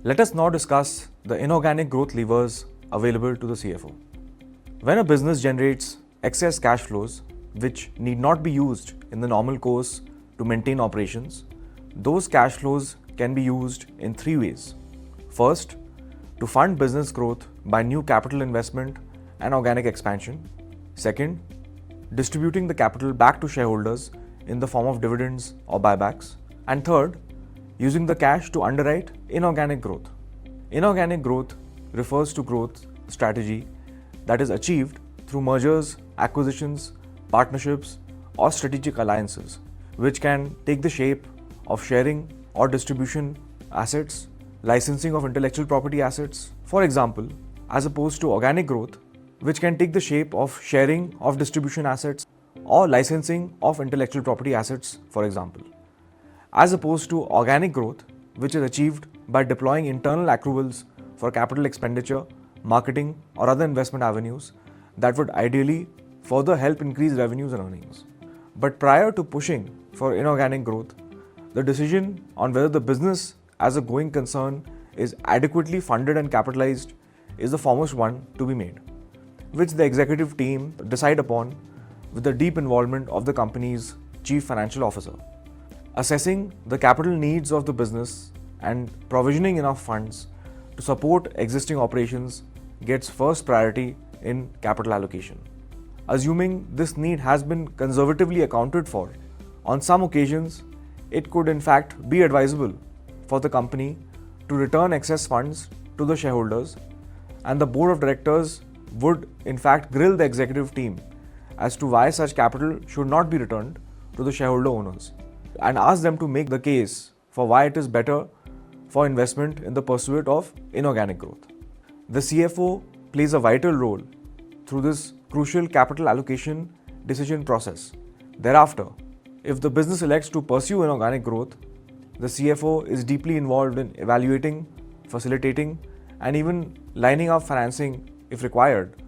Let us now discuss the inorganic growth levers available to the CFO. When a business generates excess cash flows, which need not be used in the normal course to maintain operations, those cash flows can be used in three ways. First, to fund business growth by new capital investment and organic expansion. Second, distributing the capital back to shareholders in the form of dividends or buybacks. And third, using the cash to underwrite inorganic growth. Inorganic growth refers to growth strategy that is achieved through mergers, acquisitions, partnerships, or strategic alliances, which can take the shape of sharing or distribution assets, licensing of intellectual property assets, for example, as opposed to organic growth, which can take the shape of sharing of distribution assets or licensing of intellectual property assets, for example, as opposed to organic growth, which is achieved by deploying internal accruals for capital expenditure, marketing, or other investment avenues that would ideally further help increase revenues and earnings. But prior to pushing for inorganic growth, the decision on whether the business as a going concern is adequately funded and capitalized is the foremost one to be made, which the executive team decide upon with the deep involvement of the company's chief financial officer. Assessing the capital needs of the business and provisioning enough funds to support existing operations gets first priority in capital allocation. Assuming this need has been conservatively accounted for, on some occasions, it could in fact be advisable for the company to return excess funds to the shareholders, and the board of directors would in fact grill the executive team as to why such capital should not be returned to the shareholder owners and ask them to make the case for why it is better for investment in the pursuit of inorganic growth. The CFO plays a vital role through this crucial capital allocation decision process. Thereafter, if the business elects to pursue inorganic growth, the CFO is deeply involved in evaluating, facilitating, and even lining up financing, if required,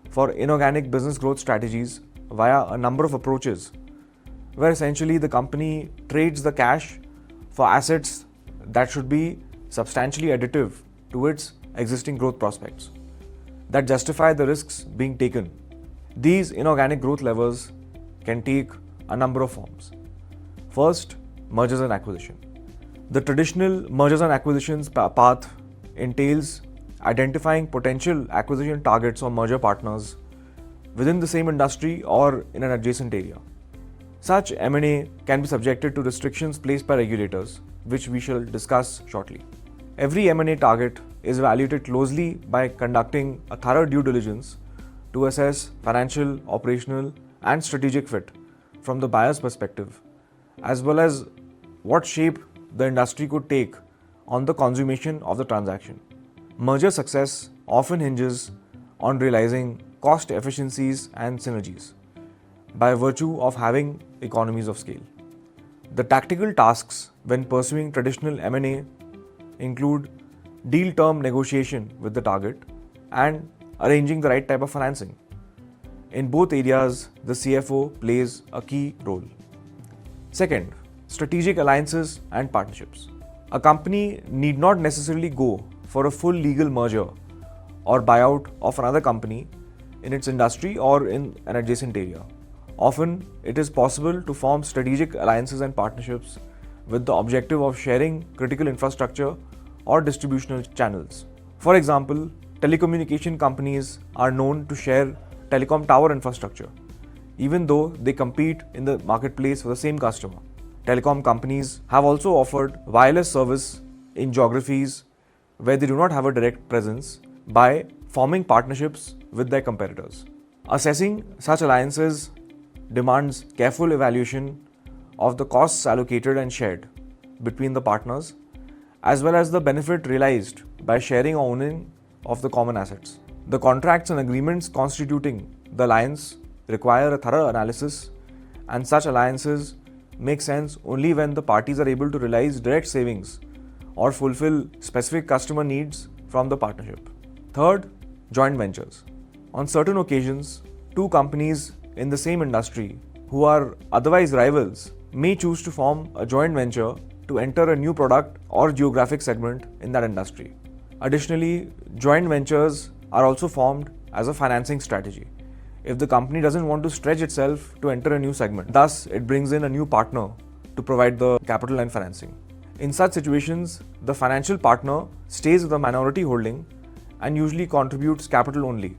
for inorganic business growth strategies via a number of approaches, where essentially the company trades the cash for assets that should be substantially additive to its existing growth prospects, that justify the risks being taken. These inorganic growth levers can take a number of forms. First, mergers and acquisition. The traditional mergers and acquisitions path entails identifying potential acquisition targets or merger partners within the same industry or in an adjacent area. Such M&A can be subjected to restrictions placed by regulators, which we shall discuss shortly. Every M&A target is evaluated closely by conducting a thorough due diligence to assess financial, operational, and strategic fit from the buyer's perspective, as well as what shape the industry could take on the consummation of the transaction. Merger success often hinges on realizing cost efficiencies and synergies by virtue of having economies of scale. The tactical tasks when pursuing traditional M&A include deal term negotiation with the target and arranging the right type of financing. In both areas, the CFO plays a key role. Second, strategic alliances and partnerships. A company need not necessarily go for a full legal merger or buyout of another company in its industry or in an adjacent area. Often, it is possible to form strategic alliances and partnerships with the objective of sharing critical infrastructure or distributional channels. For example, telecommunication companies are known to share telecom tower infrastructure, even though they compete in the marketplace for the same customer. Telecom companies have also offered wireless service in geographies where they do not have a direct presence by forming partnerships with their competitors. Assessing such alliances demands careful evaluation of the costs allocated and shared between the partners, as well as the benefit realized by sharing or owning of the common assets. The contracts and agreements constituting the alliance require a thorough analysis, and such alliances make sense only when the parties are able to realize direct savings or fulfill specific customer needs from the partnership. Third, joint ventures. On certain occasions, two companies in the same industry who are otherwise rivals may choose to form a joint venture to enter a new product or geographic segment in that industry. Additionally, joint ventures are also formed as a financing strategy. If the company doesn't want to stretch itself to enter a new segment, thus it brings in a new partner to provide the capital and financing. In such situations, the financial partner stays with a minority holding and usually contributes capital only,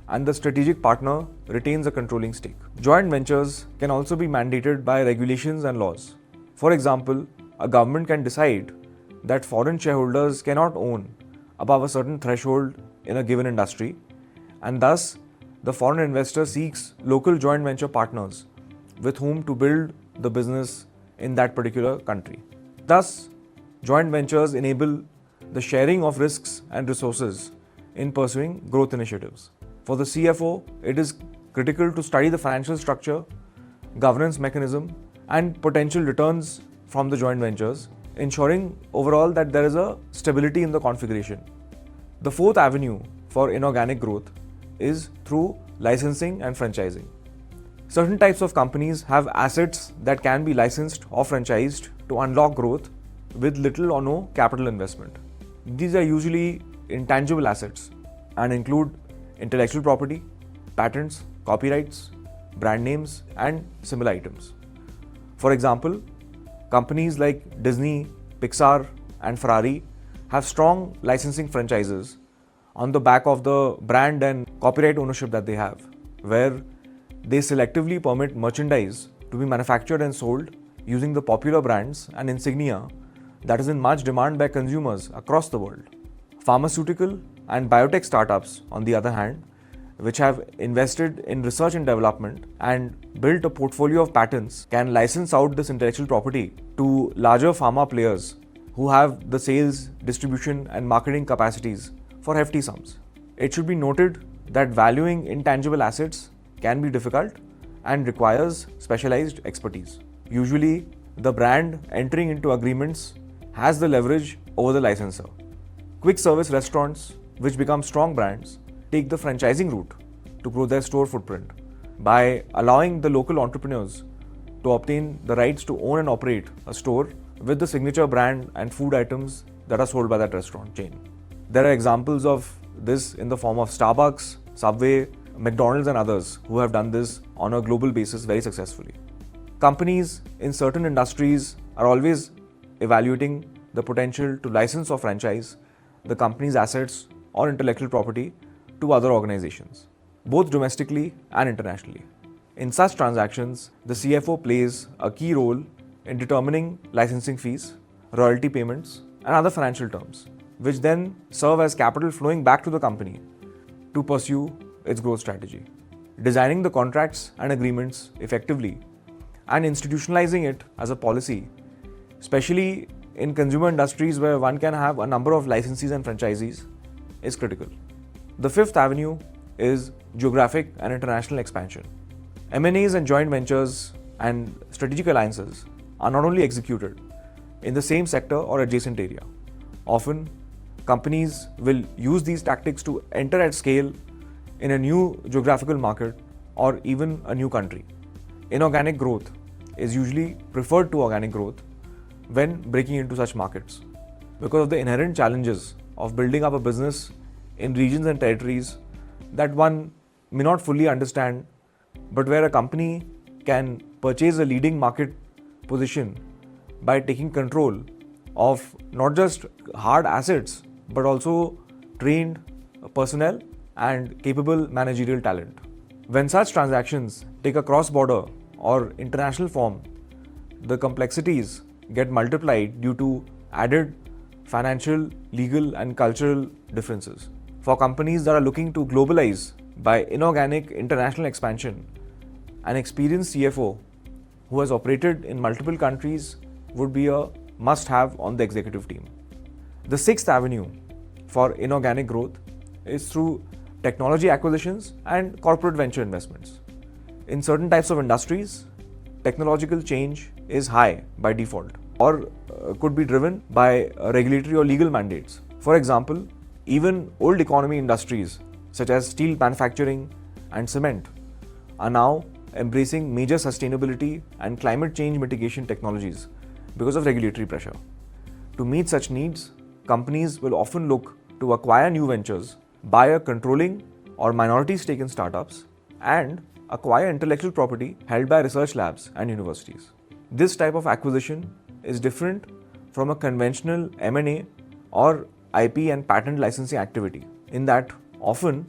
and the strategic partner retains a controlling stake. Joint ventures can also be mandated by regulations and laws. For example, a government can decide that foreign shareholders cannot own above a certain threshold in a given industry, and thus the foreign investor seeks local joint venture partners with whom to build the business in that particular country. Thus, joint ventures enable the sharing of risks and resources in pursuing growth initiatives. For the CFO, it is critical to study the financial structure, governance mechanism, and potential returns from the joint ventures, ensuring overall that there is a stability in the configuration. The fourth avenue for inorganic growth is through licensing and franchising. Certain types of companies have assets that can be licensed or franchised to unlock growth with little or no capital investment. These are usually intangible assets and include intellectual property, patents, copyrights, brand names, and similar items. For example, companies like Disney, Pixar, and Ferrari have strong licensing franchises on the back of the brand and copyright ownership that they have, where they selectively permit merchandise to be manufactured and sold using the popular brands and insignia that is in much demand by consumers across the world. Pharmaceutical and biotech startups, on the other hand, which have invested in research and development and built a portfolio of patents, can license out this intellectual property to larger pharma players who have the sales, distribution, and marketing capacities for hefty sums. It should be noted that valuing intangible assets can be difficult and requires specialized expertise. Usually, the brand entering into agreements has the leverage over the licensor. Quick service restaurants, which become strong brands, take the franchising route to grow their store footprint by allowing the local entrepreneurs to obtain the rights to own and operate a store with the signature brand and food items that are sold by that restaurant chain. There are examples of this in the form of Starbucks, Subway, McDonald's, and others who have done this on a global basis very successfully. Companies in certain industries are always evaluating the potential to license or franchise the company's assets or intellectual property to other organizations, both domestically and internationally. In such transactions, the CFO plays a key role in determining licensing fees, royalty payments, and other financial terms, which then serve as capital flowing back to the company to pursue its growth strategy. Designing the contracts and agreements effectively and institutionalizing it as a policy, especially in consumer industries where one can have a number of licensees and franchisees, is critical. The fifth avenue is geographic and international expansion. M&As and joint ventures and strategic alliances are not only executed in the same sector or adjacent area. Often, companies will use these tactics to enter at scale in a new geographical market or even a new country. Inorganic growth is usually preferred to organic growth when breaking into such markets because of the inherent challenges of building up a business in regions and territories that one may not fully understand, but where a company can purchase a leading market position by taking control of not just hard assets but also trained personnel and capable managerial talent. When such transactions take a cross-border or international form, the complexities get multiplied due to added financial, legal, and cultural differences. For companies that are looking to globalize by inorganic international expansion, an experienced CFO who has operated in multiple countries would be a must-have on the executive team. The sixth avenue for inorganic growth is through technology acquisitions and corporate venture investments. In certain types of industries, technological change is high by default or could be driven by regulatory or legal mandates. For example, even old economy industries such as steel manufacturing and cement are now embracing major sustainability and climate change mitigation technologies because of regulatory pressure. To meet such needs, companies will often look to acquire new ventures, buy a controlling or minority stake in startups, and acquire intellectual property held by research labs and universities. This type of acquisition is different from a conventional M&A or IP and patent licensing activity, in that often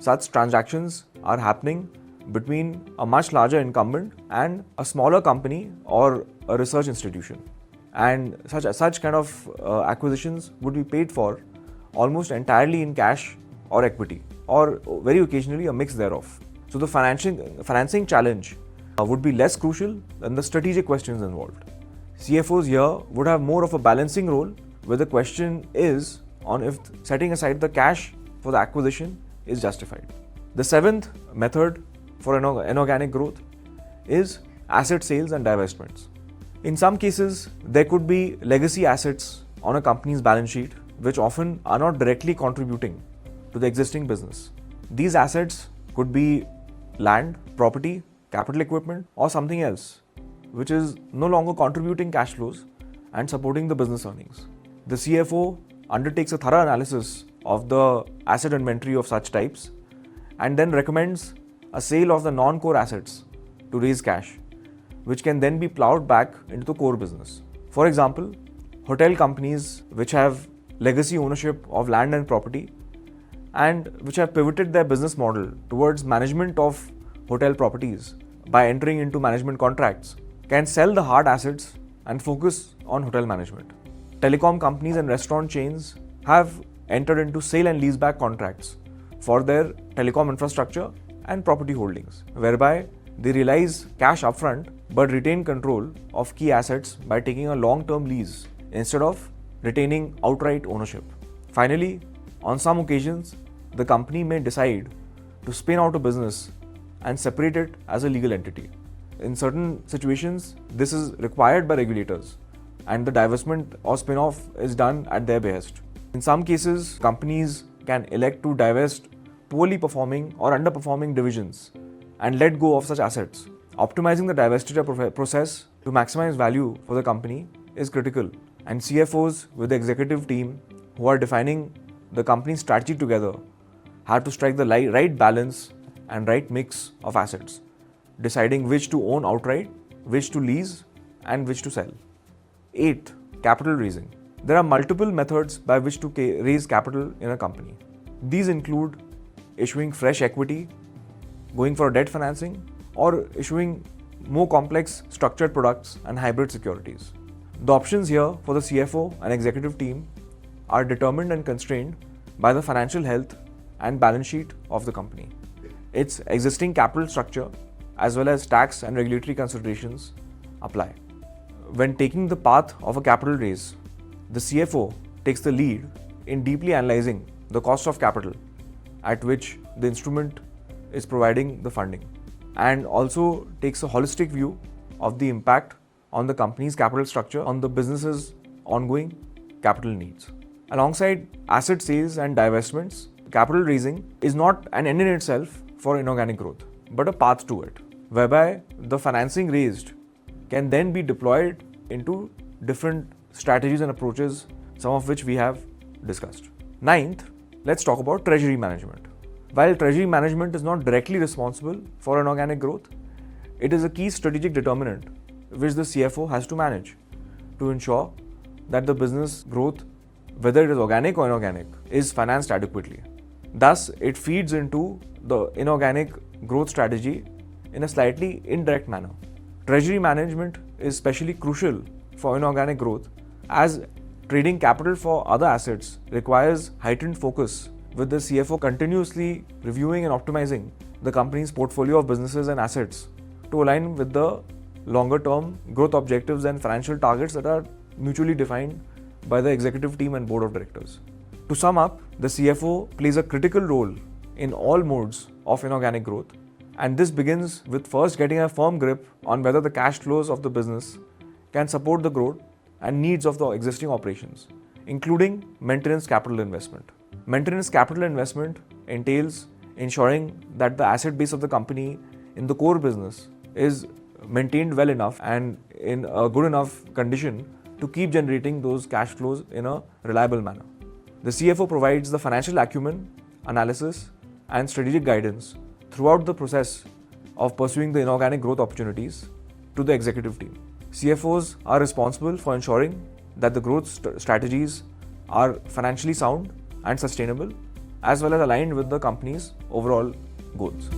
such transactions are happening between a much larger incumbent and a smaller company or a research institution. And such kind of acquisitions would be paid for almost entirely in cash or equity, or very occasionally a mix thereof. So the financing challenge would be less crucial than the strategic questions involved. CFOs here would have more of a balancing role, where the question is on if setting aside the cash for the acquisition is justified. The seventh method for inorganic growth is asset sales and divestments. In some cases, there could be legacy assets on a company's balance sheet which often are not directly contributing to the existing business. These assets could be land, property, capital equipment, or something else which is no longer contributing cash flows and supporting the business earnings. The CFO undertakes a thorough analysis of the asset inventory of such types and then recommends a sale of the non-core assets to raise cash, which can then be plowed back into the core business. For example, hotel companies which have legacy ownership of land and property and which have pivoted their business model towards management of hotel properties by entering into management contracts can sell the hard assets and focus on hotel management. Telecom companies and restaurant chains have entered into sale and leaseback contracts for their telecom infrastructure and property holdings, whereby they realize cash upfront but retain control of key assets by taking a long-term lease instead of retaining outright ownership. Finally, on some occasions, the company may decide to spin out a business and separate it as a legal entity. In certain situations, this is required by regulators, and the divestment or spin-off is done at their behest. In some cases, companies can elect to divest poorly performing or underperforming divisions and let go of such assets. Optimizing the divestiture process to maximize value for the company is critical, and CFOs with the executive team who are defining the company's strategy together have to strike the right balance and right mix of assets, deciding which to own outright, which to lease, and which to sell. 8th, capital raising. There are multiple methods by which to raise capital in a company. These include issuing fresh equity, going for debt financing, or issuing more complex structured products and hybrid securities. The options here for the CFO and executive team are determined and constrained by the financial health and balance sheet of the company, its existing capital structure, as well as tax and regulatory considerations apply. When taking the path of a capital raise, the CFO takes the lead in deeply analyzing the cost of capital at which the instrument is providing the funding, and also takes a holistic view of the impact on the company's capital structure on the business's ongoing capital needs. Alongside asset sales and divestments, capital raising is not an end in itself for inorganic growth, but a path to it, whereby the financing raised can then be deployed into different strategies and approaches, some of which we have discussed. 9th, let's talk about treasury management. While treasury management is not directly responsible for inorganic growth, it is a key strategic determinant which the CFO has to manage to ensure that the business growth, whether it is organic or inorganic, is financed adequately. Thus, it feeds into the inorganic growth strategy in a slightly indirect manner. Treasury management is especially crucial for inorganic growth, as trading capital for other assets requires heightened focus, with the CFO continuously reviewing and optimizing the company's portfolio of businesses and assets to align with the longer-term growth objectives and financial targets that are mutually defined by the executive team and board of directors. To sum up, the CFO plays a critical role in all modes of inorganic growth, and this begins with first getting a firm grip on whether the cash flows of the business can support the growth and needs of the existing operations, including maintenance capital investment. Maintenance capital investment entails ensuring that the asset base of the company in the core business is maintained well enough and in a good enough condition to keep generating those cash flows in a reliable manner. The CFO provides the financial acumen, analysis, and strategic guidance throughout the process of pursuing the inorganic growth opportunities to the executive team. CFOs are responsible for ensuring that the growth strategies are financially sound and sustainable, as well as aligned with the company's overall goals.